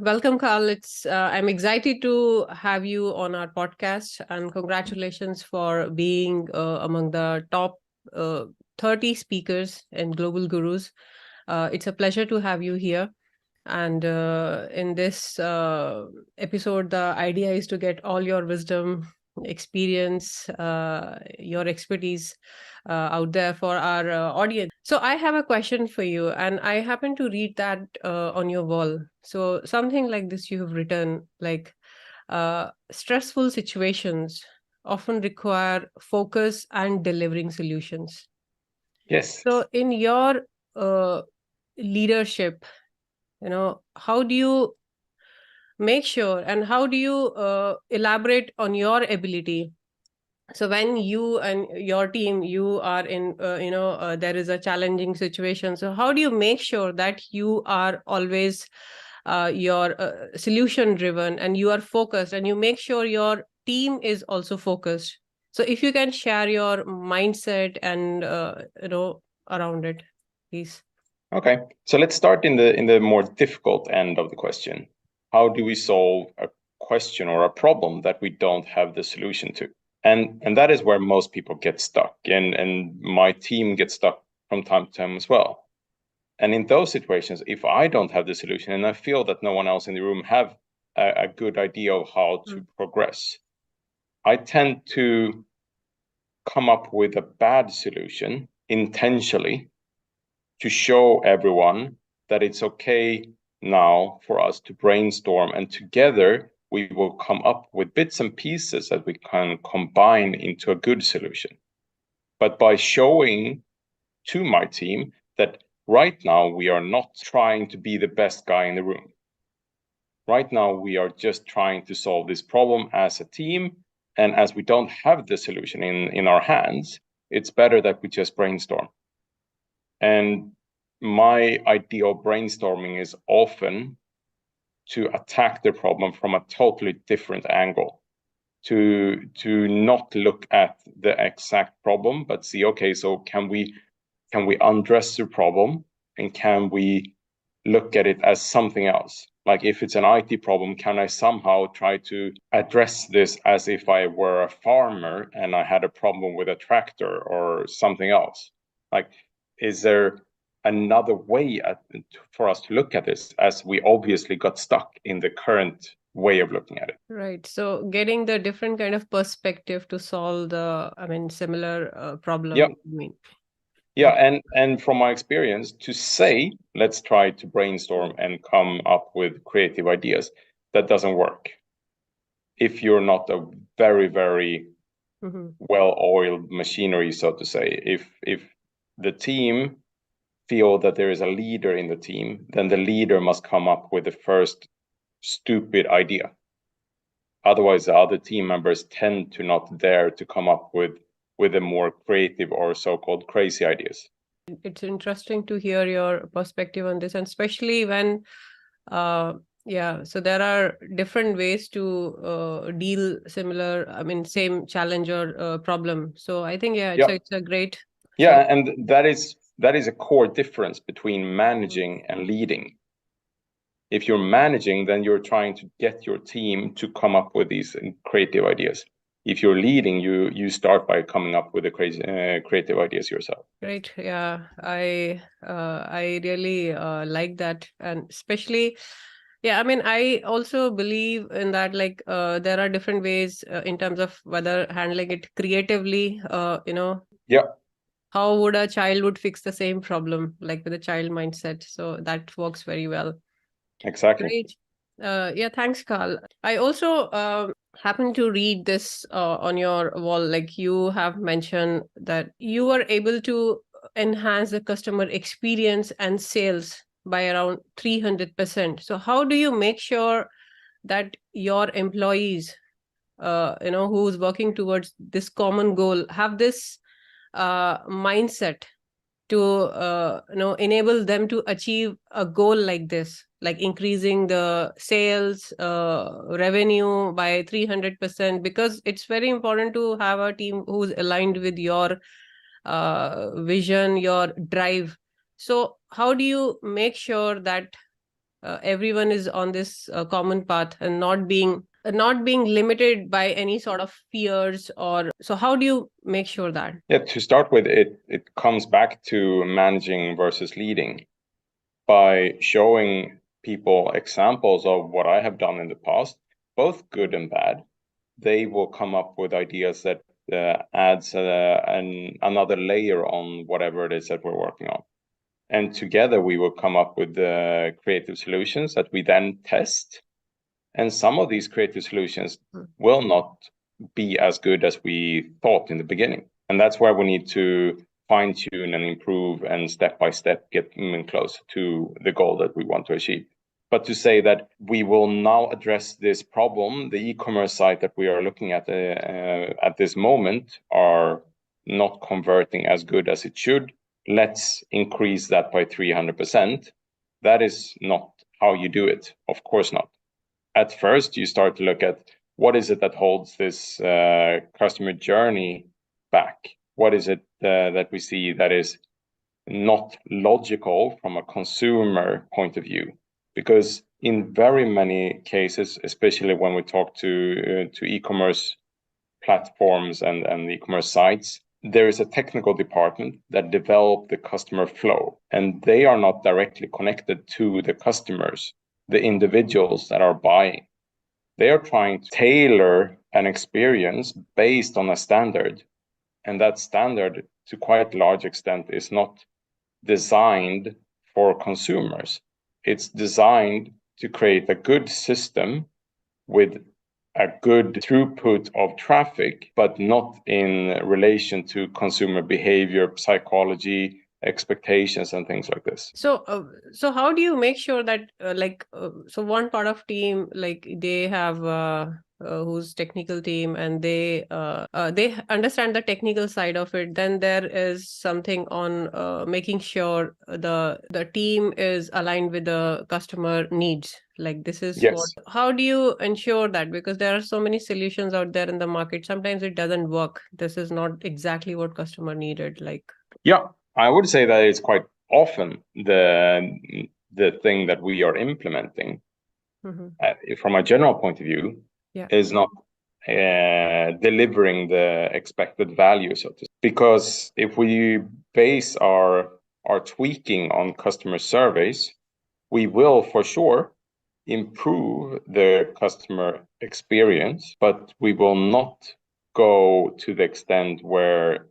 Welcome, Karl. I'm excited to have you on our podcast, and congratulations for being among the top 30 speakers in Global Gurus. It's a pleasure to have you here. And in this episode, the idea is to get all your wisdom, experience, your expertise out there for our audience. So I have a question for you, and I happen to read that on your wall. So something like this you have written, like stressful situations often require focus and delivering solutions. Yes. So in your leadership, how do you make sure and how do you elaborate on your ability? So when you and your team, you are in there is a challenging situation, so how do you make sure that you are always your solution driven, and you are focused, and you make sure your team is also focused? So if you can share your mindset and around it, please. Okay. So let's start in the more difficult end of the question. How do we solve a question or a problem that we don't have the solution to? And that is where most people get stuck, and my team gets stuck from time to time as well. And in those situations, if I don't have the solution and I feel that no one else in the room have a good idea of how to progress, I tend to come up with a bad solution intentionally to show everyone that it's okay now for us to brainstorm, and together we will come up with bits and pieces that we can combine into a good solution. But by showing to my team that right now we are not trying to be the best guy in the room. Right now we are just trying to solve this problem as a team, and as we don't have the solution in our hands, it's better that we just brainstorm. And my idea of brainstorming is often to attack the problem from a totally different angle, to not look at the exact problem, but see, okay, so can we undress the problem, and can we look at it as something else? Like if it's an IT problem, can I somehow try to address this as if I were a farmer and I had a problem with a tractor or something else? Like, is there another way for us to look at this, as we obviously got stuck in the current way of looking at it? Right. So getting the different kind of perspective to solve the, similar problem. Yeah. Yeah, and from my experience, to say, let's try to brainstorm and come up with creative ideas, that doesn't work. If you're not a very, very well-oiled machinery, so to say, if the team feel that there is a leader in the team, then the leader must come up with the first stupid idea. Otherwise, the other team members tend to not dare to come up with the more creative or so-called crazy ideas. It's interesting to hear your perspective on this, and especially when so there are different ways to deal similar, same challenge or problem. So I think it's a great and that is a core difference between managing and leading. If you're managing, then you're trying to get your team to come up with these creative ideas. If you're leading, you start by coming up with the crazy creative ideas yourself. Great. Yeah, I really like that, and especially, I also believe in that. Like, there are different ways in terms of whether handling it creatively. Yeah. How would a child would fix the same problem, like with a child mindset? So that works very well. Exactly. Great. Thanks, Karl. I also happened to read this on your wall. Like, you have mentioned that you were able to enhance the customer experience and sales by around 300%. So how do you make sure that your employees, who's working towards this common goal, have this mindset to enable them to achieve a goal like this, like increasing the sales revenue by 300%? Because it's very important to have a team who's aligned with your vision, your drive. So how do you make sure that everyone is on this common path and not being limited by any sort of fears? Or so how do you make sure that? Yeah, to start with, it comes back to managing versus leading. By showing people examples of what I have done in the past, both good and bad, they will come up with ideas that adds another layer on whatever it is that we're working on. And together we will come up with creative solutions that we then test. And some of these creative solutions will not be as good as we thought in the beginning. And that's where we need to fine tune and improve and step by step get closer to the goal that we want to achieve. But to say that we will now address this problem, the e-commerce site that we are looking at this moment are not converting as good as it should. Let's increase that by 300%. That is not how you do it. Of course not. At first, you start to look at what is it that holds this customer journey back? What is it that we see that is not logical from a consumer point of view? Because in very many cases, especially when we talk to e-commerce platforms and e-commerce sites, there is a technical department that develop the customer flow, and they are not directly connected to the customers, the individuals that are buying. They are trying to tailor an experience based on a standard, and that standard, to quite a large extent, is not designed for consumers. It's designed to create a good system with a good throughput of traffic, but not in relation to consumer behavior, psychology, expectations, and things like this. So so how do you make sure that so one part of team, like they have who's technical team, and they understand the technical side of it, then there is something on making sure the team is aligned with the customer needs, like this is Yes. what, how do you ensure that? Because there are so many solutions out there in the market, sometimes it doesn't work, this is not exactly what customer needed, like. Yeah, I would say that it's quite often the thing that we are implementing from a general point of view is not delivering the expected value, so to speak. Because if we base our tweaking on customer surveys, we will for sure improve the customer experience, but we will not go to the extent where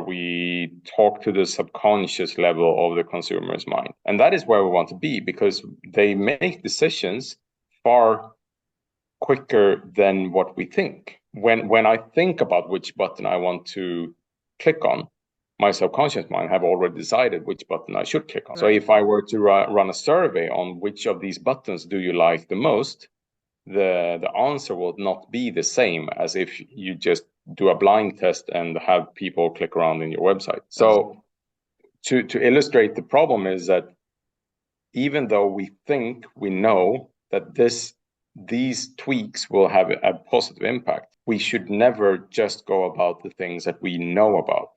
we talk to the subconscious level of the consumer's mind. And that is where we want to be, because they make decisions far quicker than what we think. When I think about which button I want to click on, my subconscious mind have already decided which button I should click on. Right. So if I were to run a survey on which of these buttons do you like the most, the answer will not be the same as if you just do a blind test and have people click around in your website. So to illustrate the problem is that even though we think we know that these tweaks will have a positive impact, we should never just go about the things that we know about.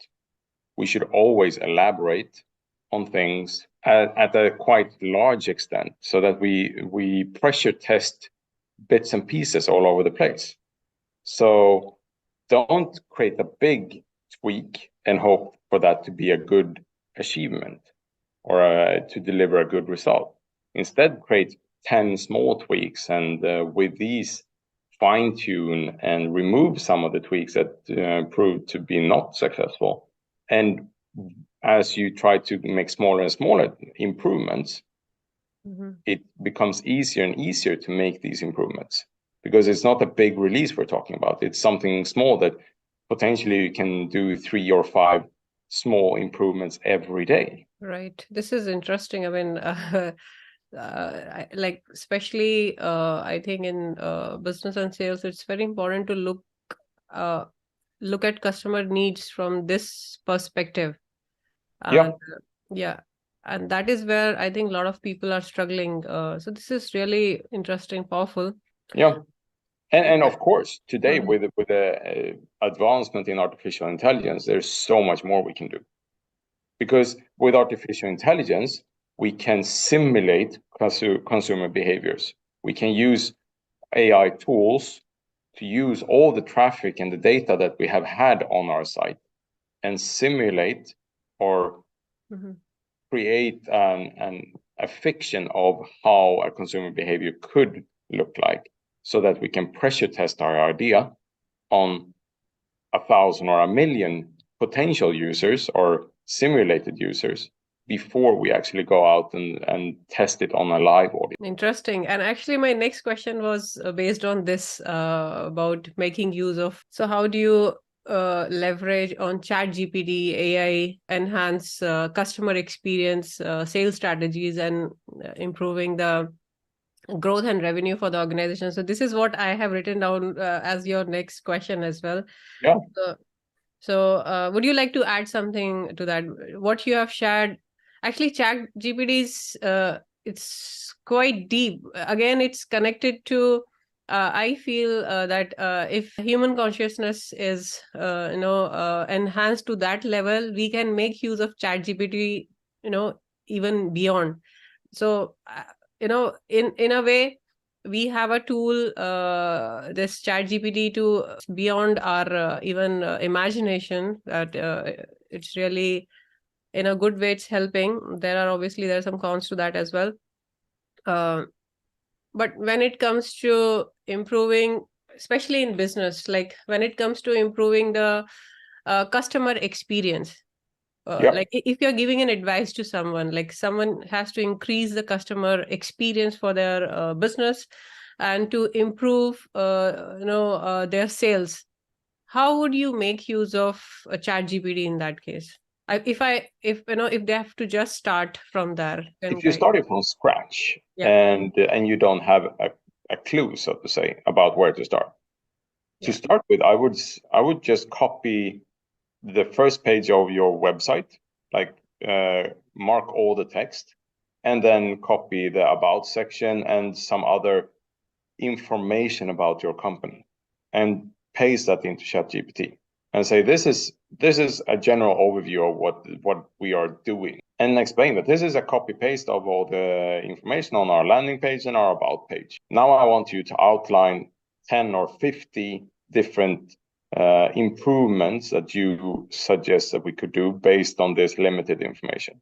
We should always elaborate on things at a quite large extent, so that we pressure test bits and pieces all over the place. So don't create a big tweak and hope for that to be a good achievement or to deliver a good result. Instead, create 10 small tweaks, and with these fine tune and remove some of the tweaks that proved to be not successful. And as you try to make smaller and smaller improvements, it becomes easier and easier to make these improvements, because it's not a big release we're talking about. It's something small that potentially you can do 3 or 5 small improvements every day. Right. This is interesting. I mean, like especially I think in business and sales, it's very important to look at customer needs from this perspective. And, yeah. And that is where I think a lot of people are struggling. So this is really interesting, powerful. Yeah. And of course, today with the advancement in artificial intelligence, there's so much more we can do. Because with artificial intelligence, we can simulate consumer behaviors. We can use AI tools to use all the traffic and the data that we have had on our site and simulate or create a fiction of how a consumer behavior could look like, so that we can pressure test our idea on 1,000 or 1,000,000 potential users or simulated users before we actually go out and test it on a live audience. Interesting. And actually, my next question was based on this about making use of. So, how do you leverage on ChatGPT AI, enhance customer experience, sales strategies, and improving the growth and revenue for the organization? So, this is what I have written down as your next question as well. Yeah. So, would you like to add something to that? What you have shared, actually, ChatGPT's it's quite deep. Again, it's connected to. I feel that if human consciousness is, enhanced to that level, we can make use of ChatGPT, even beyond. So, in a way, we have a tool, this ChatGPT, to beyond our even imagination. That it's really, in a good way, it's helping. There are some cons to that as well. But when it comes to improving, especially in business, like when it comes to improving the customer experience, like if you're giving an advice to someone, like someone has to increase the customer experience for their business and to improve their sales, how would you make use of a ChatGPT in that case? If they have to just start from there, if you started from scratch, and you don't have a clue, so to say, about where to start. To start with, I would just copy the first page of your website, like mark all the text, and then copy the about section and some other information about your company, and paste that into ChatGPT and say, this is a general overview of what we are doing, and explain that this is a copy paste of all the information on our landing page and our about page. Now I want you to outline 10 or 50 different improvements that you suggest that we could do based on this limited information.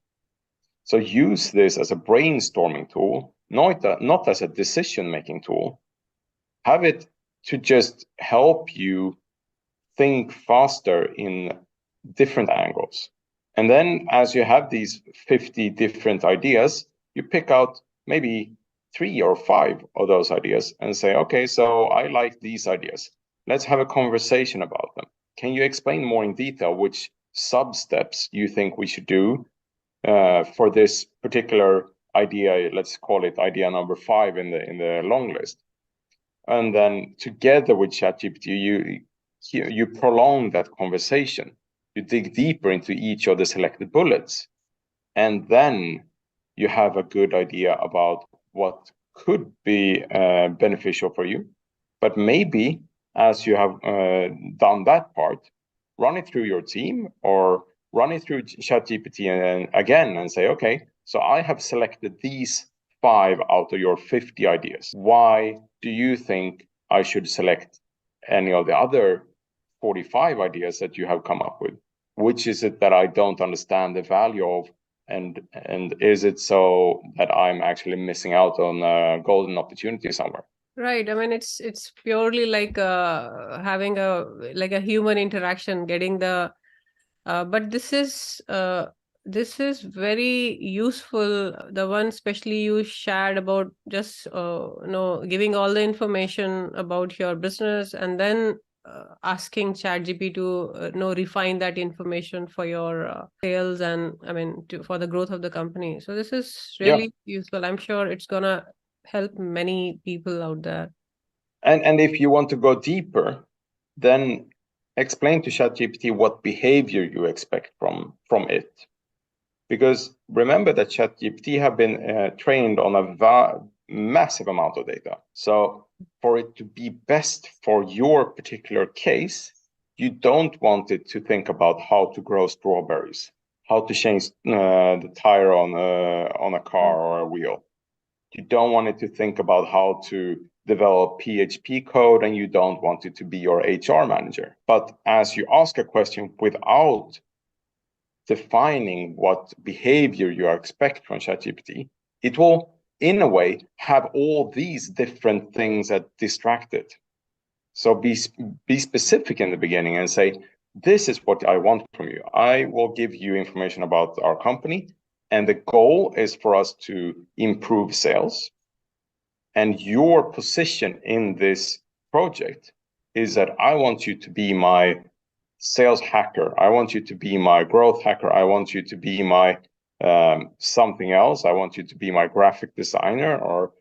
So use this as a brainstorming tool, not as a decision-making tool. Have it to just help you think faster in different angles. And then as you have these 50 different ideas, you pick out maybe 3 or 5 of those ideas and say, okay, so I like these ideas. Let's have a conversation about them. Can you explain more in detail which sub-steps you think we should do for this particular idea? Let's call it idea number 5 in the long list. And then together with ChatGPT, you prolong that conversation. You dig deeper into each of the selected bullets, and then you have a good idea about what could be beneficial for you. But maybe as you have done that part, run it through your team or run it through ChatGPT and say, okay, so I have selected these 5 out of your 50 ideas. Why do you think I should select any of the other 45 ideas that you have come up with? Which is it that I don't understand the value of? And is it so that I'm actually missing out on a golden opportunity somewhere? Right. I mean, it's purely like having a human interaction, getting the. But this is very useful. The one especially you shared about just giving all the information about your business and then asking ChatGPT to refine that information for your sales and for the growth of the company. So this is really useful. I'm sure it's gonna help many people out there. And if you want to go deeper, then explain to ChatGPT what behavior you expect from it. Because remember that ChatGPT have been trained on a massive amount of data. So for it to be best for your particular case, you don't want it to think about how to grow strawberries, how to change the tire on a car or a wheel. You don't want it to think about how to develop PHP code, and you don't want it to be your HR manager. But as you ask a question without defining what behavior you expect from ChatGPT, it will, in a way, have all these different things that distract it. So be specific in the beginning and say, this is what I want from you. I will give you information about our company, and the goal is for us to improve sales. And your position in this project is that I want you to be my sales hacker. I want you to be my growth hacker. I want you to be my something else. I want you to be my graphic designer, or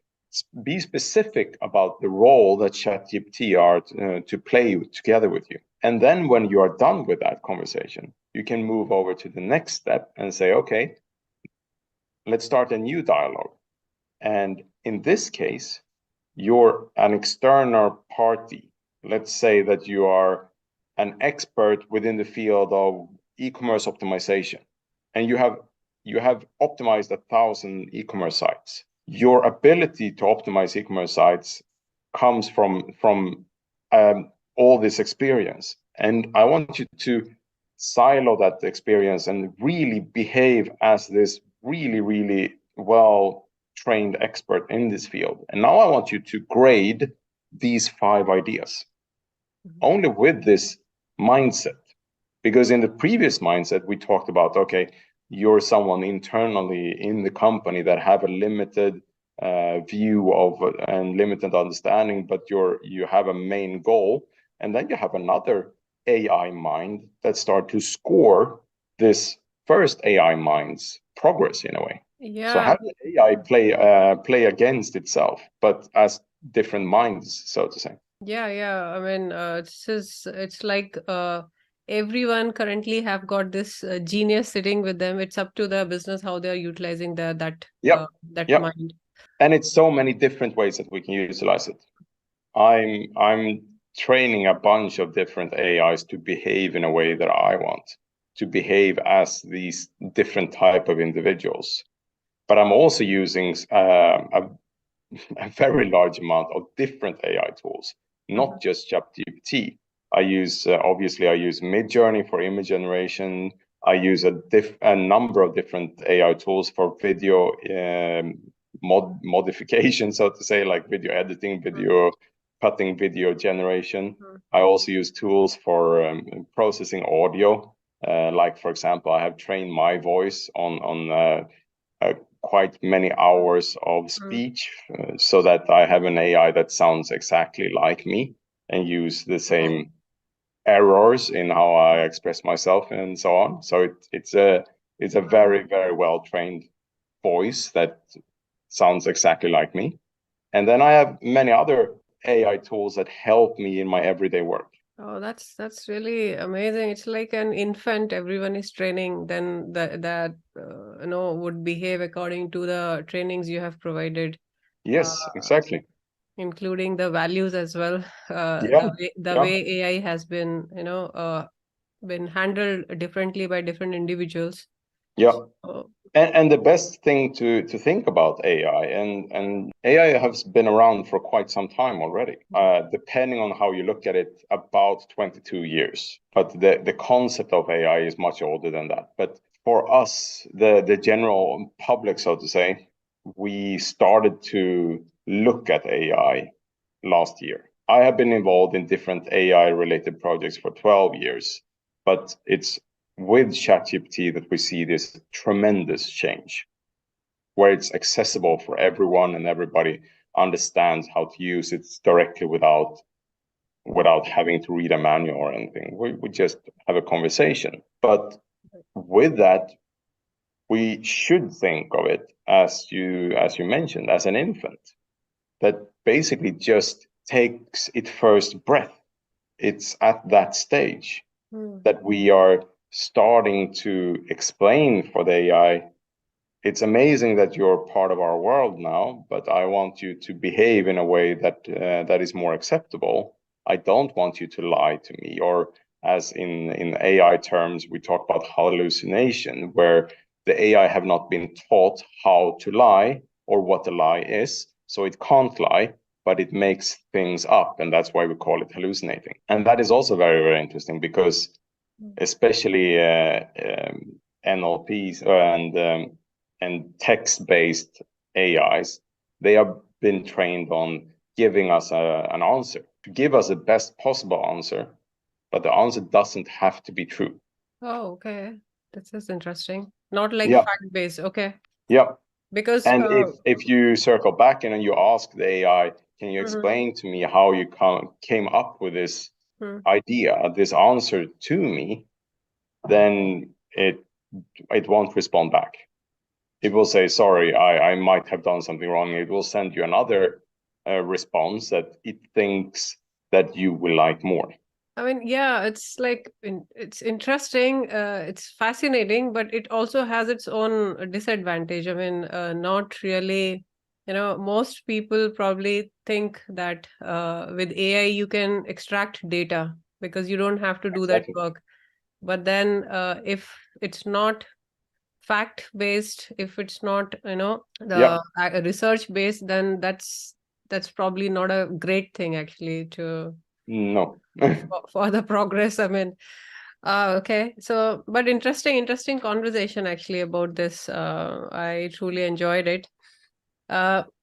be specific about the role that ChatGPT are to play together with you. And then when you are done with that conversation, you can move over to the next step and say, okay, let's start a new dialogue. And in this case, you're an external party. Let's say that you are an expert within the field of e-commerce optimization, and you have optimized 1,000 e-commerce sites. Your ability to optimize e-commerce sites comes from all this experience. And I want you to silo that experience and really behave as this really, really well-trained expert in this field. And now I want you to grade these 5 ideas only with this mindset. Because in the previous mindset, we talked about, okay, you're someone internally in the company that have a limited view of and limited understanding, but you have a main goal. And then you have another AI mind that start to score this first AI mind's progress in a way. Yeah. So how does AI play against itself, but as different minds, so to say? Yeah. I mean, it's like everyone currently have got this genius sitting with them. It's up to the business how they're utilizing that mind. And it's so many different ways that we can utilize it. I'm training a bunch of different AIs to behave in a way that I want to behave as these different type of individuals. But I'm also using a very large amount of different AI tools, not just ChatGPT. I use Midjourney for image generation. I use a number of different AI tools for video modification, so to say, like video editing, video cutting, video generation. I also use tools for processing audio. Like, for example, I have trained my voice on quite many hours of speech so that I have an AI that sounds exactly like me and use the same errors in how I express myself and so on. So it's a very, very well trained voice that sounds exactly like me. And then I have many other AI tools that help me in my everyday work. Oh, that's really amazing. It's like an infant everyone is training, then that would behave according to the trainings you have provided. Yes, exactly. Including the values as well. The way AI has been, been handled differently by different individuals. Yeah. And the best thing to think about AI, and AI has been around for quite some time already, depending on how you look at it, about 22 years. But the concept of AI is much older than that. But for us, the general public, so to say, we started to look at AI last year. I have been involved in different AI-related projects for 12 years, but it's with ChatGPT that we see this tremendous change, where it's accessible for everyone and everybody understands how to use it directly without having to read a manual or anything. We just have a conversation. But with that, we should think of it as you mentioned, as an infant that basically just takes its first breath. It's at that stage that we are starting to explain for the AI, it's amazing that you're part of our world now, but I want you to behave in a way that that is more acceptable. I don't want you to lie to me, or as in AI terms, we talk about hallucination, where the AI have not been taught how to lie or what a lie is. So it can't lie, but it makes things up. And that's why we call it hallucinating. And that is also very, very interesting because especially NLPs and text-based AIs, they have been trained on giving us an answer, to give us the best possible answer, but the answer doesn't have to be true. Oh, okay. This is interesting. Not like Yeah. fact-based. Okay. Yeah. Because And if you circle back and you ask the AI, can you explain to me how you came up with this idea, this answer to me, then it won't respond back. It will say, sorry, I might have done something wrong. It will send you another response that it thinks that you will like more. I mean, yeah, it's like it's interesting, it's fascinating, but it also has its own disadvantage. I mean, not really, most people probably think that with AI you can extract data because you don't have to do that work. But then if it's not fact-based, if it's not, the research based, then that's probably not a great thing actually to No. for the progress. I mean, okay. So, but interesting conversation actually about this. I truly enjoyed it.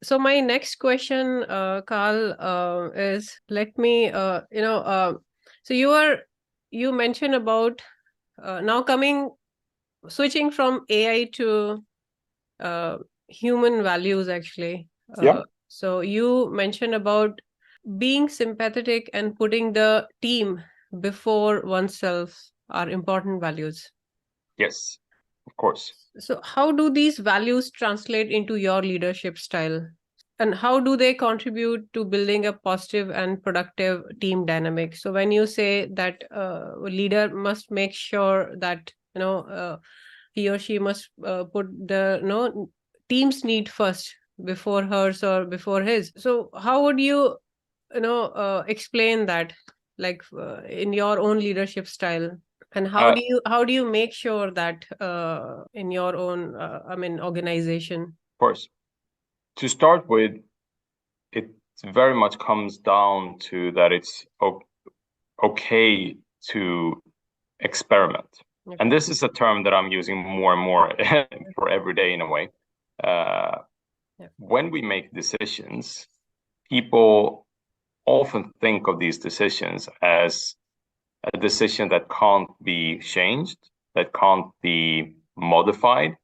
So my next question, Karl, is let me, so you mentioned about now switching from AI to human values actually. So you mentioned about being sympathetic and putting the team before oneself are important values. Yes, of course. So how do these values translate into your leadership style? And how do they contribute to building a positive and productive team dynamic? So when you say that a leader must make sure that, he or she must put the team's need first before hers or before his. So how would you explain that, like in your own leadership style, and how do you make sure that in your own organization? Of course. To start with, it very much comes down to that it's okay to experiment. Okay. And this is a term that I'm using more and more for every day in a way. When we make decisions, people often think of these decisions as a decision that can't be changed, that can't be modified,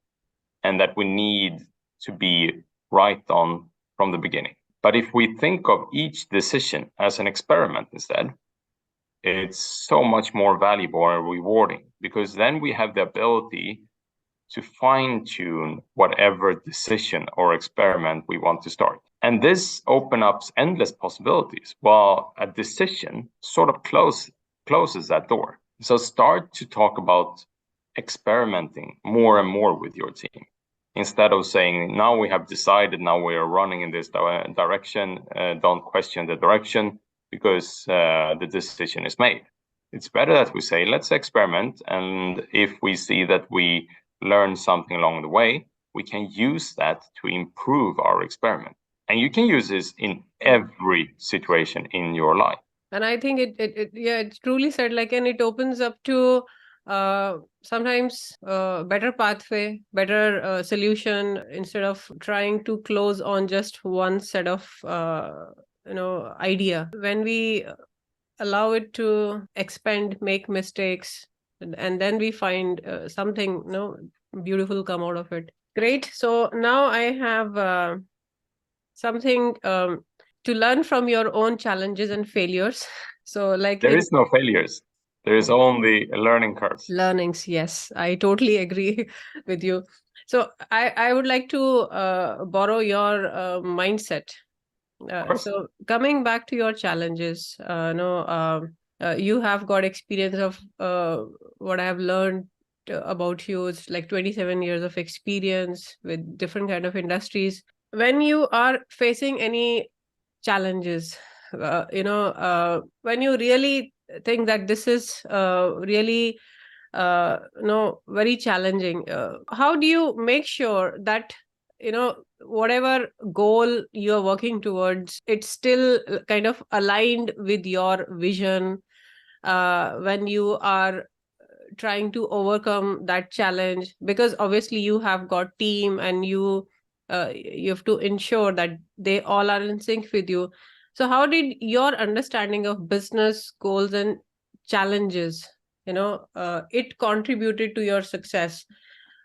and that we need to be right on from the beginning. But if we think of each decision as an experiment instead, it's so much more valuable and rewarding, because then we have the ability to fine-tune whatever decision or experiment we want to start. And this opens up endless possibilities, while a decision sort of closes that door. So start to talk about experimenting more and more with your team. Instead of saying, now we have decided, now we are running in this direction, don't question the direction because the decision is made. It's better that we say, let's experiment. And if we see that we learn something along the way, we can use that to improve our experiment. And you can use this in every situation in your life. And I think it's truly said, like, and it opens up to sometimes better pathway, better solution, instead of trying to close on just one set of idea. When we allow it to expand, make mistakes, and then we find something beautiful come out of it. Great. So now I have something to learn from your own challenges and failures. So like there is no failures. There is only learning curves. Learnings, yes. I totally agree with you. So I would like to borrow your mindset. So coming back to your challenges, you have got experience of what I have learned about you. It's like 27 years of experience with different kind of industries. When you are facing any challenges, when you really think that this is really very challenging. How do you make sure that whatever goal you're working towards, it's still kind of aligned with your vision when you are trying to overcome that challenge? Because obviously you have got team, and you have to ensure that they all are in sync with you. So how did your understanding of business goals and challenges, it contributed to your success?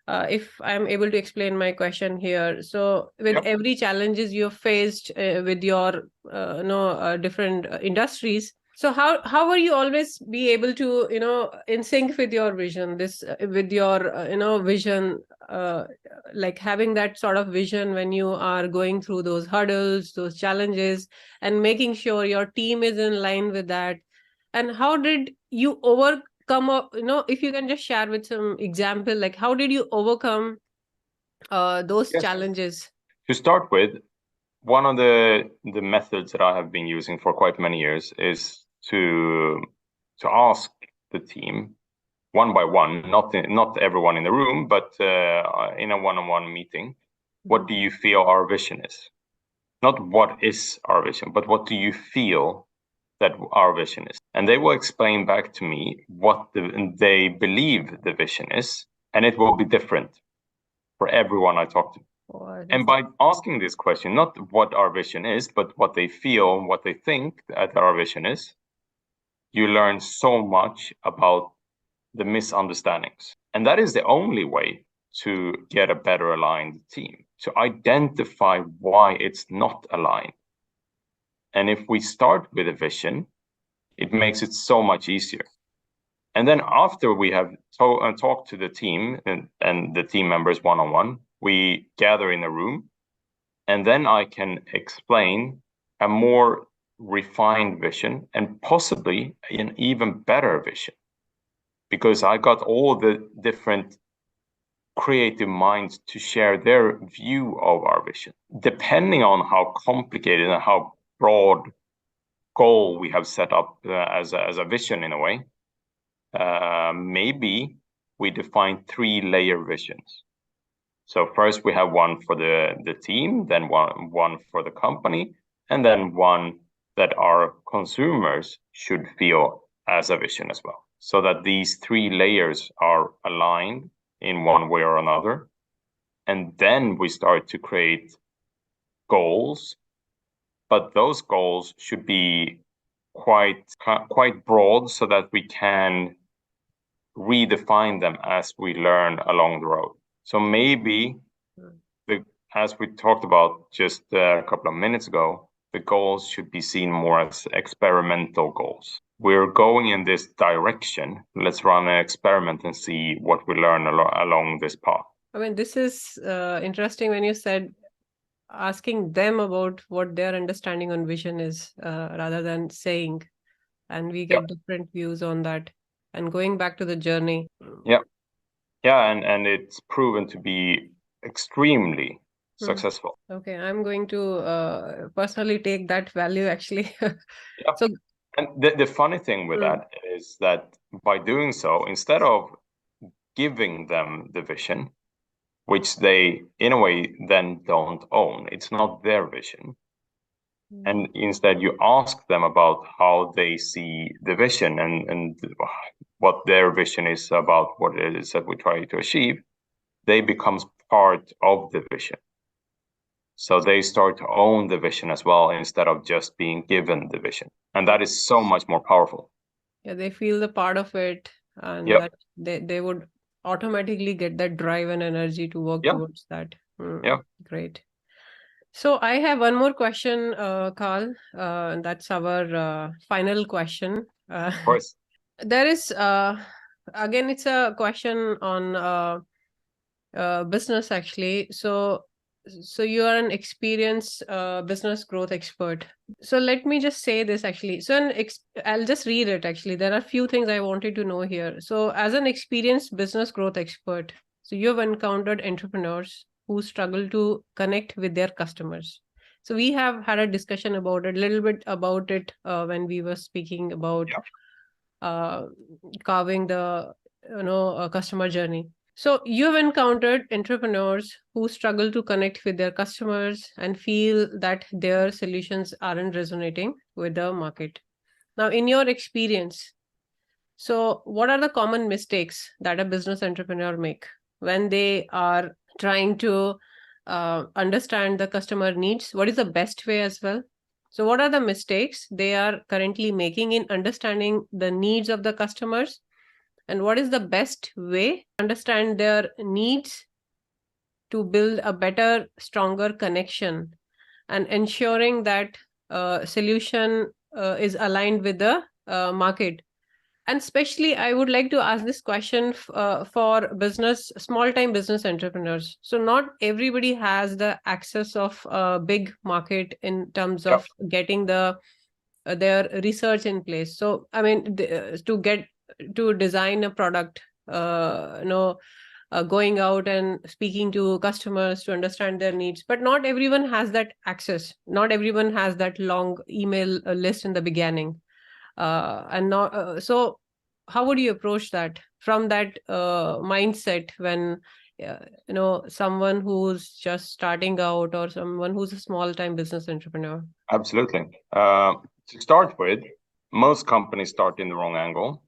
If I'm able to explain my question here. So with Yep. every challenges you've faced with your different industries, so how were you always be able to in sync with your vision, this with your vision, like having that sort of vision when you are going through those hurdles, those challenges, and making sure your team is in line with that? And how did you overcome if you can just share with some example, like how did you overcome those Yes. challenges? To start with, one of the methods that I have been using for quite many years is to ask the team one by one, not everyone in the room, but in a one-on-one meeting, what do you feel our vision is? Not what is our vision, but what do you feel that our vision is? And they will explain back to me what they believe the vision is, and it will be different for everyone I talk to. And by asking this question, not what our vision is, but what they feel, what they think that our vision is, you learn so much about the misunderstandings. And that is the only way to get a better aligned team, to identify why it's not aligned. And if we start with a vision, it makes it so much easier. And then after we have talked to the team and the team members one-on-one, we gather in a room, and then I can explain a more refined vision and possibly an even better vision, because I got all the different creative minds to share their view of our vision. Depending on how complicated and how broad goal we have set up as a vision in a way, maybe we define 3-layer visions. So first we have one for the team, then one for the company, and then one that our consumers should feel as a vision as well. So that these 3 layers are aligned in one way or another. And then we start to create goals, but those goals should be quite broad so that we can redefine them as we learn along the road. So maybe, as we talked about just a couple of minutes ago, the goals should be seen more as experimental goals. We're going in this direction. Let's run an experiment and see what we learn along this path. I mean, this is interesting when you said asking them about what their understanding on vision is, rather than saying, and we get different views on that, and going back to the journey. Yeah, and it's proven to be extremely successful. Okay, I'm going to personally take that value actually. Yeah. So, and the funny thing with that is that by doing so, instead of giving them the vision, which they in a way then don't own, it's not their vision, and instead you ask them about how they see the vision and what their vision is about what it is that we try to achieve, they becomes part of the vision. So they start to own the vision as well, instead of just being given the vision. And that is so much more powerful. Yeah, they feel the part of it, and that they would automatically get that drive and energy to work towards that. Yeah. Great. So I have one more question, Karl. And that's our final question. Of course. There is, again, it's a question on business actually. So you are an experienced business growth expert. So let me just say this actually. So I'll just read it actually. There are a few things I wanted to know here. So as an experienced business growth expert, so you've encountered entrepreneurs who struggle to connect with their customers. So we have had a discussion about it, a little bit about it when we were speaking about carving the customer journey. So you've encountered entrepreneurs who struggle to connect with their customers and feel that their solutions aren't resonating with the market. Now, in your experience, so what are the common mistakes that a business entrepreneur make when they are trying to understand the customer needs? What is the best way as well? So what are the mistakes they are currently making in understanding the needs of the customers? And what is the best way to understand their needs to build a better, stronger connection and ensuring that solution is aligned with the market? And especially, I would like to ask this question for small time business entrepreneurs. So not everybody has the access of a big market in terms Yep. of getting their research in place. So, I mean, to design a product, going out and speaking to customers to understand their needs. But not everyone has that access. Not everyone has that long email list in the beginning. And not so how would you approach that from that mindset when someone who's just starting out or someone who's a small time business entrepreneur? Absolutely. To start with, most companies start in the wrong angle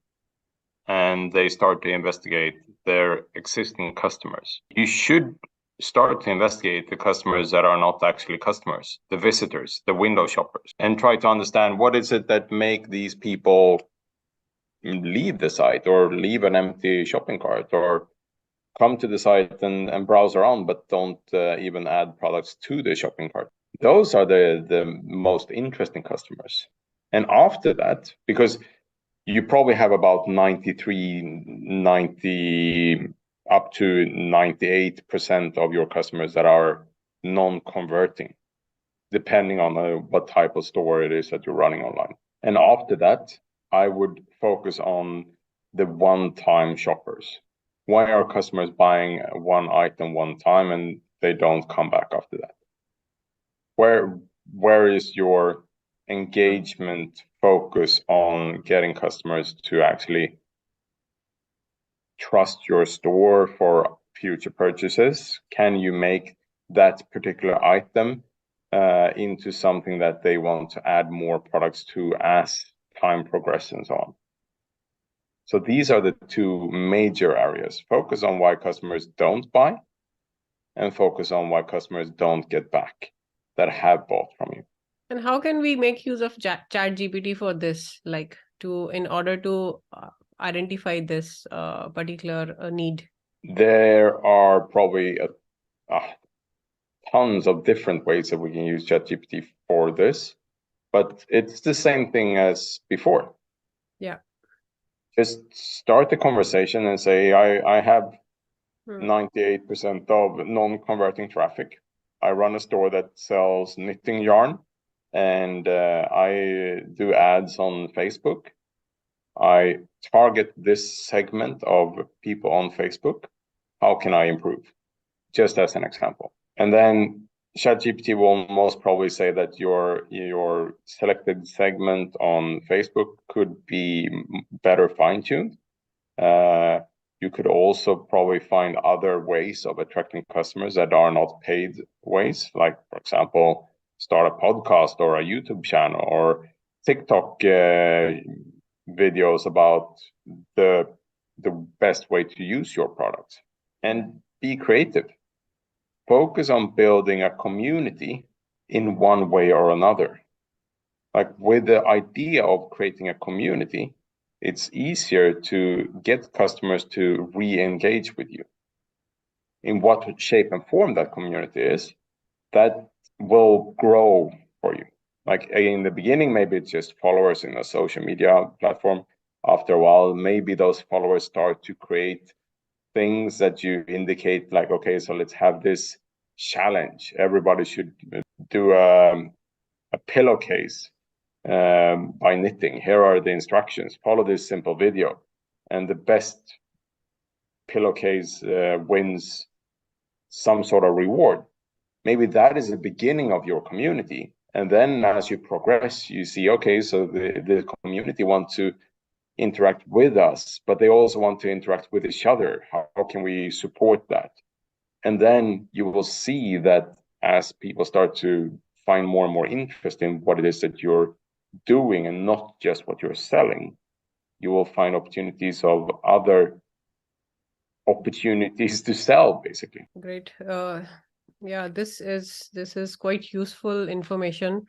and they start to investigate their existing customers. You should start to investigate the customers that are not actually customers, the visitors, the window shoppers, and try to understand what is it that make these people leave the site or leave an empty shopping cart or come to the site and browse around but don't even add products to the shopping cart. Those are the most interesting customers. And after that, because you probably have about 90 up to 98% of your customers that are non-converting, depending on what type of store it is that you're running online. And after that, I would focus on the one-time shoppers. Why are customers buying one item one time and they don't come back after that? Where is your engagement focus on getting customers to actually trust your store for future purchases? Can you make that particular item into something that they want to add more products to as time progresses on? So these are the two major areas. Focus on why customers don't buy and focus on why customers don't get back that have bought from you. And how can we make use of ChatGPT for this, like in order to identify this particular need? There are probably tons of different ways that we can use ChatGPT for this, but it's the same thing as before. Yeah. Just start the conversation and say, I have 98% of non-converting traffic. I run a store that sells knitting yarn and I do ads on Facebook. I target this segment of people on Facebook. How can I improve? Just as an example. And then ChatGPT will most probably say that your selected segment on Facebook could be better fine-tuned. You could also probably find other ways of attracting customers that are not paid ways, like, for example, start a podcast or a YouTube channel or TikTok videos about the best way to use your product. And be creative. Focus on building a community in one way or another. Like with the idea of creating a community, it's easier to get customers to re-engage with you. In what shape and form that community is, that will grow for you. Like in the beginning, maybe it's just followers in a social media platform. After a while, maybe those followers start to create things that you indicate like, okay, so let's have this challenge. Everybody should do a pillowcase by knitting. Here are the instructions. Follow this simple video. And the best pillowcase wins some sort of reward. Maybe that is the beginning of your community. And then as you progress, you see, okay, so the community want to interact with us, but they also want to interact with each other. How can we support that? And then you will see that as people start to find more and more interest in what it is that you're doing and not just what you're selling, you will find opportunities of other opportunities to sell, basically. Great. Yeah, this is quite useful information.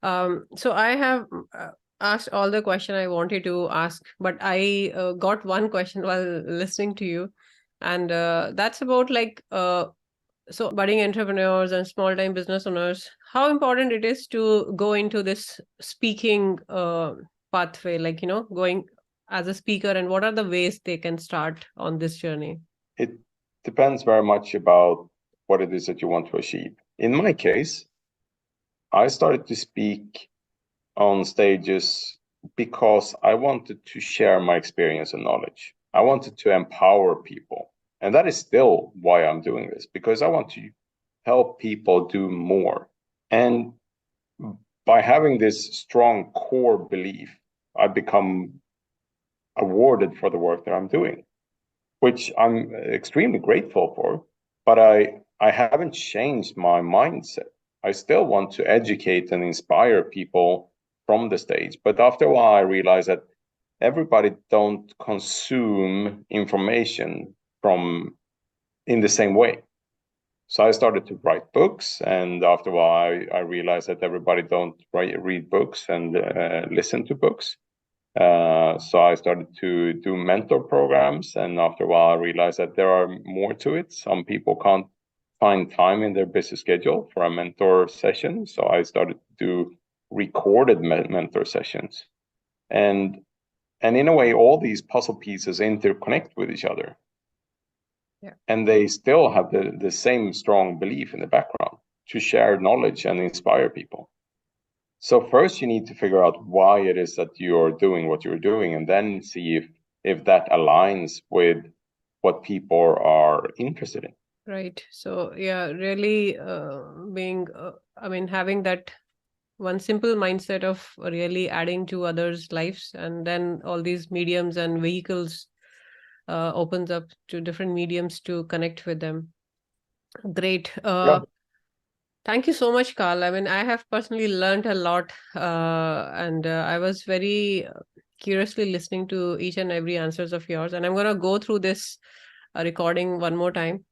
So I have asked all the question I wanted to ask, but I got one question while listening to you, and that's about like so budding entrepreneurs and small time business owners, how important it is to go into this speaking pathway, like, you know, going as a speaker, and what are the ways they can start on this journey? It depends very much about what it is that you want to achieve. In my case, I started to speak on stages because I wanted to share my experience and knowledge. I wanted to empower people. And that is still why I'm doing this, because I want to help people do more. And by having this strong core belief, I become awarded for the work that I'm doing, which I'm extremely grateful for. But I haven't changed my mindset. I still want to educate and inspire people from the stage. But after a while, I realized that everybody don't consume information from in the same way. So I started to write books, and after a while, I realized that everybody don't read books and listen to books. So I started to do mentor programs, and after a while, I realized that there are more to it. Some people can't find time in their busy schedule for a mentor session, so I started to do recorded mentor sessions, and in a way, all these puzzle pieces interconnect with each other. Yeah. And they still have the same strong belief in the background to share knowledge and inspire people. So first you need to figure out why it is that you're doing what you're doing, and then see if that aligns with what people are interested in. Right. So yeah, really being, I mean, having that one simple mindset of really adding to others' lives, and then all these mediums and vehicles opens up to different mediums to connect with them. Great. Yeah. Thank you so much, Karl. I mean, I have personally learned a lot, and I was very curiously listening to each and every answers of yours. And I'm going to go through this recording one more time.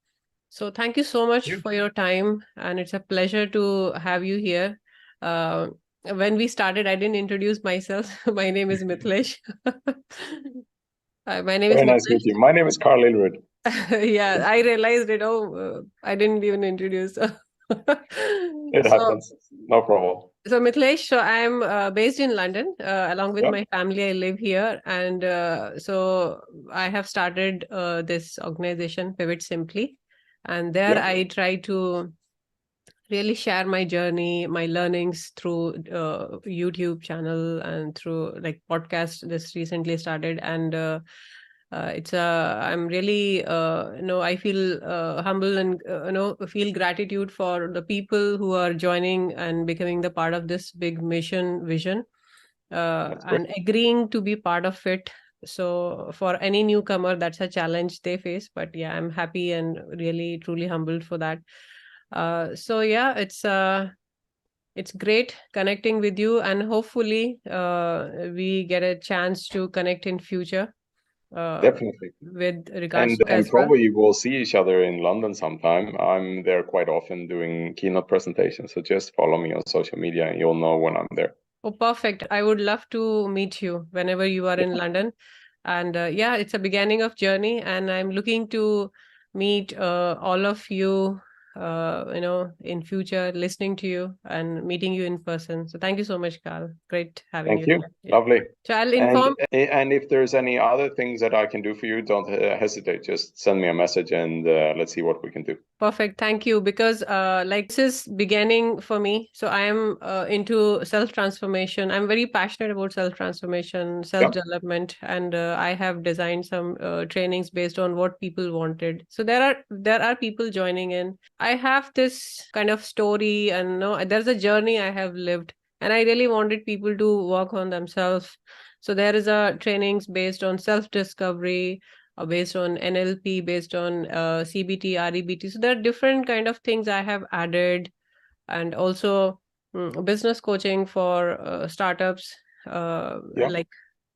So thank you so much for your time, and it's a pleasure to have you here. When we started, I didn't introduce myself. My name is Mithilesh. My name is Very nice to meet Mithilesh. you. My name is Karl Lillrud. Yeah, I realized it. Oh, I didn't even introduce. It happens. No problem. So Mithilesh, so I'm based in London. Along with Yep. my family, I live here, and so I have started this organization, Pivot Simply, and there Yep. I try to really share my journey, my learnings through YouTube channel and through like podcast. This recently started, and it's I'm really I feel humble, and feel gratitude for the people who are joining and becoming the part of this big mission vision, and agreeing to be part of it. So for any newcomer, that's a challenge they face, but yeah, I'm happy and really truly humbled for that. So yeah, it's great connecting with you, and hopefully we get a chance to connect in future. Definitely. With regards And to as well. probably we'll see each other in London sometime. I'm there quite often doing keynote presentations. So just follow me on social media and you'll know when I'm there. Oh, perfect. I would love to meet you whenever you are in London. And yeah, it's a beginning of journey, and I'm looking to meet all of you, in future, listening to you and meeting you in person. So thank you so much, Karl. Great having Thank you. you. Lovely. So I'll inform. And if there's any other things that I can do for you, don't hesitate. Just send me a message and let's see what we can do. Perfect. Thank you. Because like this is beginning for me. So I am into self-transformation. I'm very passionate about self-transformation, self-development, and I have designed some trainings based on what people wanted. So there are people joining in. I have this kind of story, and there's a journey I have lived, and I really wanted people to work on themselves. So there is a trainings based on self-discovery, based on NLP, based on CBT, REBT. So there are different kind of things I have added, and also business coaching for startups, like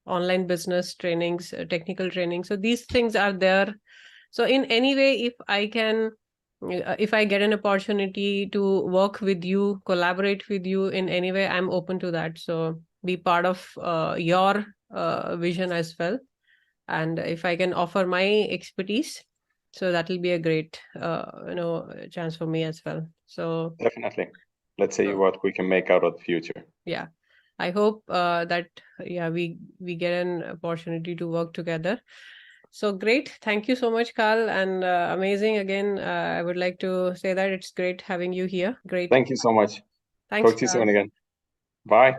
online business trainings, technical training. So these things are there. So in any way, if I get an opportunity to work with you, collaborate with you in any way, I'm open to that. So be part of your vision as well. And if I can offer my expertise, so that will be a great, chance for me as well. So definitely, let's see what we can make out of the future. Yeah, I hope that we get an opportunity to work together. So great. Thank you so much, Karl, and amazing again. I would like to say that it's great having you here. Great. Thank you so much. Thanks, Talk to you Karl. soon again. Bye.